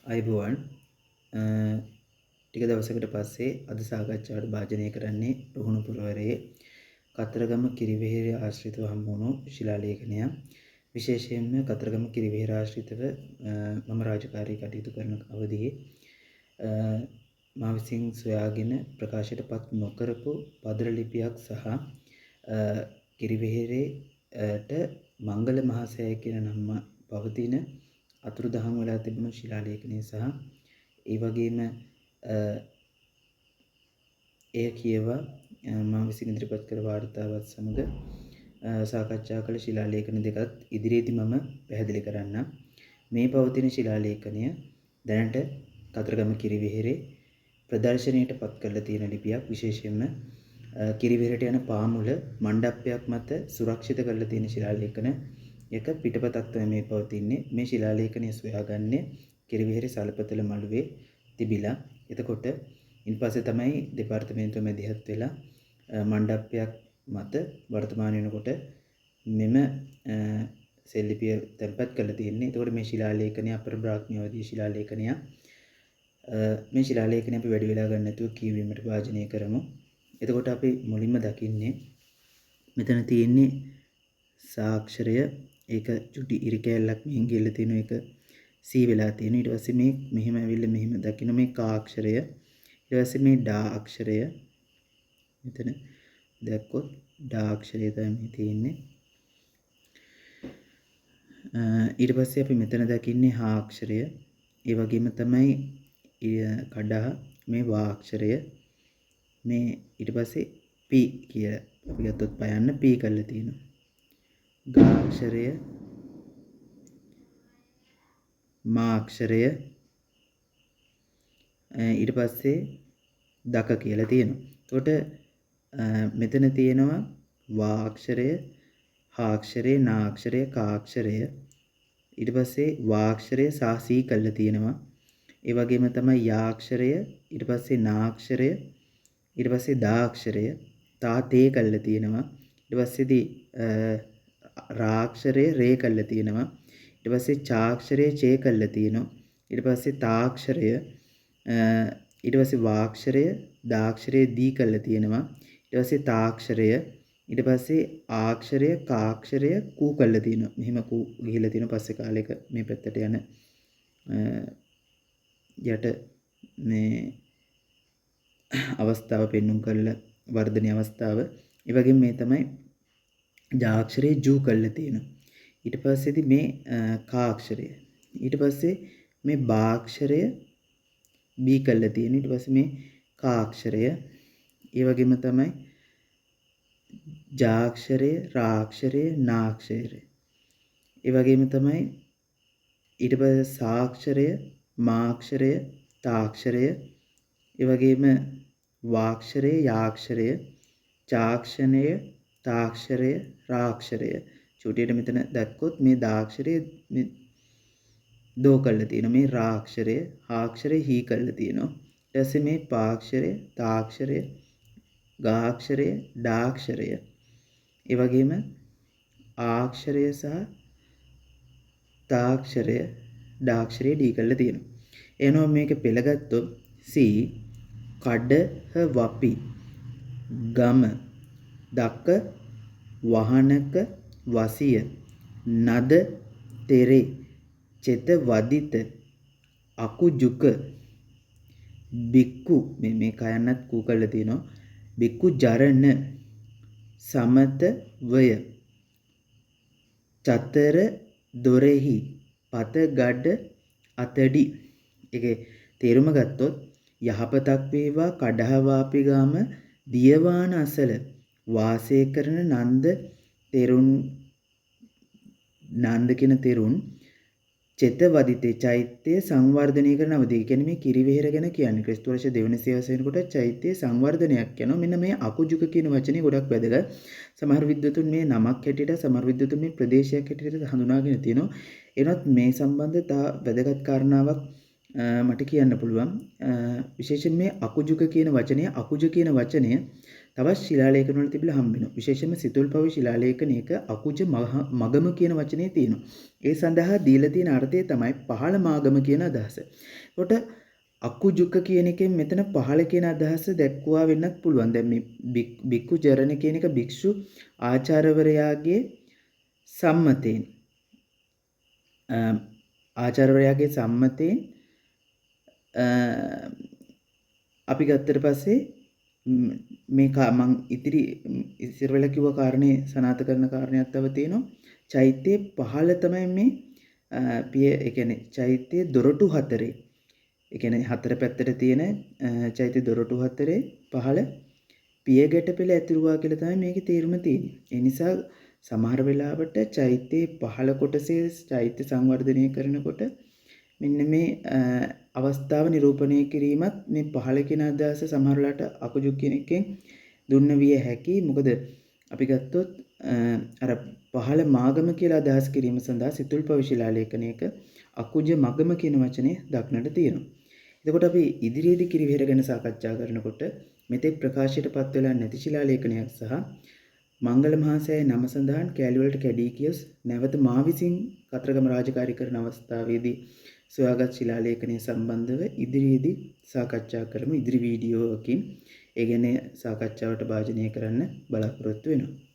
අයිබෝවන් ටික දවසකට පස්සේ අද සාකච්ඡාවට භාජනය කරන්නේ රුහුණු පුරවරයේ කතරගම කිරිවෙහෙර ආශ්‍රිතව හම්බුණු ශිලාලේඛනය. විශේෂයෙන්ම කතරගම කිරිවෙහෙර ආශ්‍රිතව මම රාජකාරී කටයුතු කරන අවදියේ මා විසින් සොයාගෙන ප්‍රකාශයට පත් නොකරපු පදර ලිපියක් සහ කිරිවෙහෙරේට මංගල මහසෑය කියන නම පවතින අතුරුදහන් වෙලා තිබුණු ශිලාලේඛනය සහ ඒ වගේම එය කියවා මා විසින් ඉදිරිපත් කළ වාර්තාවත් සමග සාකච්ඡා කළ ශිලාලේඛන දෙකත් ඉදිරියේදී මම පැහැදිලි කරන්නම්. මේ පවතින ශිලාලේඛනය දැනට කතරගම කිරිවෙහෙරේ ප්‍රදර්ශනයට පත් කරලා තියෙන ලිපියක්. විශේෂයෙන්ම කිරිවෙහෙරට යන පාමුල මණ්ඩපයක් මත සුරක්ෂිත කරලා තියෙන ශිලාලේඛන එක පිටපතක් තමයි මේ පවතින්නේ. මේ ශිලාලේඛනය සොයාගන්නේ කිරිවෙහෙරේ සලපතල මළුවේ තිබිලා. එතකොට ඉන්පස්සේ තමයි දෙපාර්තමේන්තුව මැදිහත් වෙලා මණ්ඩපයක් මත වර්තමාන වෙනකොට මෙම සෙල්ලිපිය තැන්පත් කරලා තියෙන්නේ. එතකොට මේ ශිලාලේඛනය අපරබ්‍රාහ්මණ්‍යවාදී ශිලාලේඛනය. මේ ශිලාලේඛනය අපි වැඩි වෙලා ගන්න නැතුව කියවීමට වාජනය කරමු. එතකොට අපි මුලින්ම දකින්නේ මෙතන තියෙන්නේ සාක්ෂරය. ඒක චුටි ඉරි කැලලක් මෙහෙන් ගිහලා තියෙන එක සී වෙලා තියෙනවා. ඊට පස්සේ මේ මෙහෙම ඇවිල්ලා මෙහෙම දකින්න මේ කා අක්ෂරය. ඊට පස්සේ මේ ඩා අක්ෂරය. මෙතන දැක්කොත් ඩා අක්ෂරය තමයි තියෙන්නේ. ඊට පස්සේ අපි මෙතන දකින්නේ හා අක්ෂරය. ඒ වගේම තමයි කඩා මේ වා අක්ෂරය. මේ ඊට පස්සේ පී කිය අපි ගත්තොත් පයන්න පී කරලා තියෙනවා. ගා අක්ෂරය, මා අක්ෂරය, ඊට පස්සේ දක කියලා තියෙනවා. එතකොට මෙතන තියෙනවා වා අක්ෂරය, හා අක්ෂරය, නා අක්ෂරය, කා අක්ෂරය. ඊට පස්සේ වා අක්ෂරය සා සී කරලා තියෙනවා. ඒ වගේම තමයි යා අක්ෂරය, ඊට පස්සේ නා අක්ෂරය, ඊට පස්සේ දා අක්ෂරය තා තේ කරලා තියෙනවා. ඊට පස්සේදී රා අක්ෂරය රේ කරලා තියෙනවා. ඊට පස්සේ චා අක්ෂරය චේ කරලා තියෙනවා. ඊට පස්සේ තා අක්ෂරය ඊට පස්සේ වා අක්ෂරය දා අක්ෂරය දී කරලා තියෙනවා. ඊට පස්සේ තා අක්ෂරය, ඊට පස්සේ ආ අක්ෂරය කා අක්ෂරය කූ කරලා තියෙනවා. මෙහෙම කූ ගිහිලා තියෙන පස්සේ කාලෙක මේ පැත්තට යන යට මේ අවස්ථාව පෙන්වුම් කරලා වර්ධනීය අවස්ථාව. ඒ වගේම මේ තමයි ජා අක්ෂරය ජූ කරලා තියෙනවා. ඊට පස්සේදී මේ කා අක්ෂරය. ඊට පස්සේ මේ බා අක්ෂරය බී කරලා තියෙනවා. ඊට පස්සේ මේ කා අක්ෂරය. ඒ වගේම තමයි ජා අක්ෂරය, රා අක්ෂරය, නා අක්ෂරය. ඒ වගේම තමයි ඊට පස්සේ සා අක්ෂරය, මා අක්ෂරය, තා අක්ෂරය. ඒ වගේම වා අක්ෂරය, යා අක්ෂරය, චා අක්ෂරය, තා අක්ෂරය, රා අක්ෂරය. චුටියට මෙතන දැක්කොත් මේ දා අක්ෂරය දෝ කරලා තියෙනවා. මේ රා අක්ෂරය, හා අක්ෂරය හී කරලා තියෙනවා. ඊට පස්සේ මේ පා අක්ෂරය, තා අක්ෂරය, ගා අක්ෂරය, ඩා අක්ෂරය. ඒ වගේම ආ අක්ෂරය සහ තා අක්ෂරය, ඩා අක්ෂරය ඩී කරලා තියෙනවා. එනවා මේක පෙළගත්තොත් සී කඩ හ වපි ගම දක වහනක වසිය නද තෙරේ චෙත වදිත අකුජුක බික්කු මේ කයන්නත් කූ කරලා තියෙනවා. බික්කු ජරණ සමත වය චතර දොරෙහි පත ගඩ අතඩි. ඒකේ තේරුම ගත්තොත් යහපතක් වේවා කඩහවාපි ගාම දියවාන අසල වාසය කරන නන්ද තෙරුන් නන්ද කියන තෙරුන් චෙත වදිතේ චෛත්‍ය සංවර්ධනය කරන අවදී. කියන්නේ මේ කිරිවෙහෙර ගැන කියන්නේ ක්‍රිස්තු වර්ෂ දෙවන සියවස වෙනකොට චෛත්‍ය සංවර්ධනයක් යනවා. මෙන්න මේ අකුජුක කියන වචනේ ගොඩක් වැදගත්. සමහර විද්වතුන් මේ නමක් හැටියට, සමහර විද්වතුන් මේ ප්‍රදේශයක් හැටියට හඳුනාගෙන තියෙනවා. එනොත් මේ සම්බන්ධ තා වැදගත් කාරණාවක් මට කියන්න පුළුවන්. විශේෂයෙන් මේ අකුජුක කියන වචනය, අකුජ කියන වචනය තවත් ශිලාලේඛන වල තිබිලා හම්බ වෙනවා. විශේෂයෙන්ම සිතුල්පව්වේ ශිලාලේඛනයක අකුජ මගම කියන වචනේ තියෙනවා. ඒ සඳහා දීලා තියෙන අර්ථය තමයි පහළ මාගම කියන අදහස. එතකොට අකුජුක කියන එකෙන් මෙතන පහළ කියන අදහස දැක්වුවා වෙන්නත් පුළුවන්. දැන් මේ බික්කු චරණ කියන එක භික්ෂු ආචාර්යවරයාගේ සම්මතයෙන් ආචාර්යවරයාගේ සම්මතයෙන් අපි ගත්තට පස්සේ මේ මං ඉතිර වෙලා කිව්ව කාරණේ සනාථ කරන කාරණයක් තව තියෙනවා. චෛත්‍යයේ පහළ තමයි මේ පිය ඒ කියන්නේ චෛත්‍යයේ දොරටු හතරේ ඒ කියන්නේ හතර පැත්තට තියෙන චෛත්‍ය දොරටු හතරේ පහළ පියගැට පෙළ ඇතිරුවා කියලා තමයි මේකේ තේරුම තියෙන්නේ. ඒ නිසා සමහර වෙලාවට චෛත්‍යයේ පහළ කොටසේ චෛත්‍ය සංවර්ධනය කරනකොට මෙන්න මේ අවස්ථාව නිරූපණය කිරීමත් මේ පහළ කියන අදහස සමහරලාට අකුජු කියන එකෙන් දුන්න විය හැකි. මොකද අපි ගත්තොත් අර පහළ මාගම කියලා අදහස් කිරීම සඳහා සිතුල්පව්වේ ශිලාලේඛනයක අකුජ මගම කියන වචනේ දක්නට තියෙනවා. එතකොට අපි ඉදිරියේදී කිරිවෙහෙර ගැන සාකච්ඡා කරනකොට මෙතෙක් ප්‍රකාශයට පත් වෙලා නැති ශිලාලේඛනයක් සහ මංගල මහසෑය නම සඳහන් කෑලි වලට කැඩී කියොස් නැවත මා විසින් කතරගම රාජකාරී කරන අවස්ථාවේදී සොයාගත් ශිලාලේඛනය සම්බන්ධව ඉදිරියේදී සාකච්ඡා කරමු. ඉදිරි වීඩියෝවකින් ඒ ගැන සාකච්ඡාවට භාජනය කරන්න බලාපොරොත්තු වෙනවා.